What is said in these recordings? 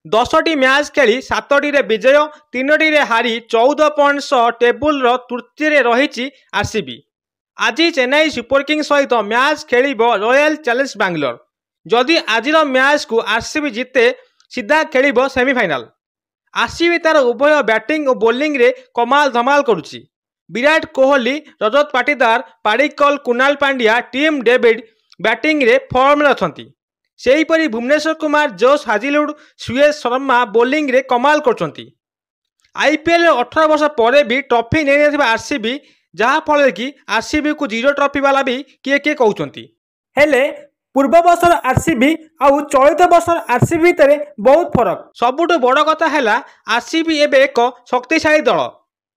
10ଟି match ଖେଳି 7ଟିରେ ବିଜୟ 3ଟିରେ ହାରି 14 point ସହ ଟେବୁଲର ତୃତୀୟରେ ରହିଛି ଆର୍ସିବି। ଆଜି ଚେନ୍ନାଇ ସୁପର କିଙ୍ଗସ୍ ସହିତ ମ୍ୟାଚ୍ ଖେଳିବ ରୟାଲ ଚ୍ୟାଲେଞ୍ଜ ବାଙ୍ଗାଲୋର। ଯଦି ଆଜିର ମ୍ୟାଚ୍କୁ ଆର୍ସିବି ଜିତେ ସିଧା ଖେଳିବ ସେମିଫାଇନାଲ। ଆର୍ସିବି ତାର ଉଭୟ ବ୍ୟାଟିଂ ଓ ବୋଲିଂରେ କମାଲ ଧମାଲ କରୁଛି। ବିରାଟ କୋହଲି, ରଜତ ପାଟିଦାର, ପାଡ଼ିକ୍କଲ, କୁନାଲ ପାଣ୍ଡିଆ, ଟିମ୍ ଡେଭିଡ୍ ବ୍ୟାଟିଂରେ ଫର୍ମରେ ଅଛନ୍ତି। ସେହିପରି ଭୁବନେଶ୍ୱର କୁମାର, ଜୋସ୍ ହାଜିଲୁଡ୍, ସୁୟେଶ ଶର୍ମା ବୋଲିଂରେ କମାଲ କରୁଛନ୍ତି। ଆଇପିଏଲ୍ 18 ବର୍ଷ ପରେ ବି ଟ୍ରଫି ନେଇନଥିବା ଆର୍ସିବି, ଯାହାଫଳରେ କି ଆର୍ସିବିକୁ ଜିରୋ ଟ୍ରଫି ବାଲା ବି କିଏ କିଏ କହୁଛନ୍ତି। ହେଲେ ପୂର୍ବ ବର୍ଷର ଆର୍ସିବି ଆଉ ଚଳିତ ବର୍ଷର ଆର୍ସିବି ଭିତରେ ବହୁତ ଫରକ। ସବୁଠୁ ବଡ଼ କଥା ହେଲା ଆର୍ସିବି ଏବେ ଏକ ଶକ୍ତିଶାଳୀ ଦଳ।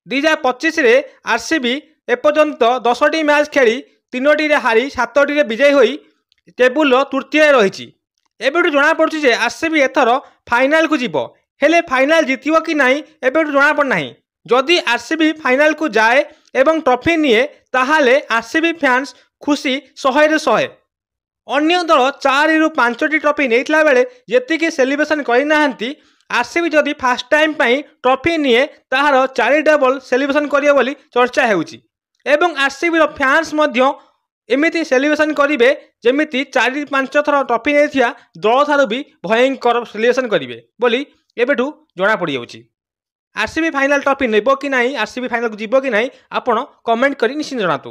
2025ରେ ଆର୍ସିବି ଏପର୍ଯ୍ୟନ୍ତ 10ଟି ମ୍ୟାଚ୍ ଖେଳି 3ଟିରେ ହାରି 7ଟିରେ ବିଜୟୀ ହୋଇ ଟେବୁଲର ତୃତୀୟରେ ରହିଛି। ଏବେଠୁ ଜଣାପଡ଼ୁଛି ଯେ ଆର୍ସିବି ଏଥର ଫାଇନାଲକୁ ଯିବ। ହେଲେ ଫାଇନାଲ ଜିତିବ କି ନାହିଁ ଏବେଠୁ ଜଣାପଡ଼ୁନାହିଁ। ଯଦି ଆର୍ସିବି ଫାଇନାଲକୁ ଯାଏ ଏବଂ ଟ୍ରଫି ନିଏ ତାହେଲେ ଆର୍ସିବି ଫ୍ୟାନ୍ସ ଖୁସି 100ରୁ 100। ଅନ୍ୟ ଦଳ 4ରୁ 5ଟି ଟ୍ରଫି ନେଇଥିଲା ବେଳେ ଯେତିକି ସେଲିବ୍ରେସନ୍ କରିନାହାନ୍ତି, ଆର୍ସିବି ଯଦି ଫାର୍ଷ୍ଟ ଟାଇମ୍ ପାଇଁ ଟ୍ରଫି ନିଏ ତାହାର 4 ଡବଲ ସେଲିବ୍ରେସନ୍ କରିବ ବୋଲି ଚର୍ଚ୍ଚା ହେଉଛି। ଏବଂ ଆର୍ସିବିର ଫ୍ୟାନ୍ସ ମଧ୍ୟ ଏମିତି ସେଲିବ୍ରେସନ୍ କରିବେ ଯେମିତି 4-5 ଥର ଟ୍ରଫି ନେଇଥିବା ଦଳଠାରୁ ବି ଭୟଙ୍କର ସେଲିବ୍ରେସନ୍ କରିବେ ବୋଲି ଏବେଠୁ ଜଣାପଡ଼ିଯାଉଛି। ଆର୍ସିବି ଫାଇନାଲ ଟ୍ରଫି ନେବ କି ନାହିଁ, ଆର୍ସିବି ଫାଇନାଲକୁ ଯିବ କି ନାହିଁ, ଆପଣ କମେଣ୍ଟ କରି ନିଶ୍ଚିତ ଜଣାନ୍ତୁ।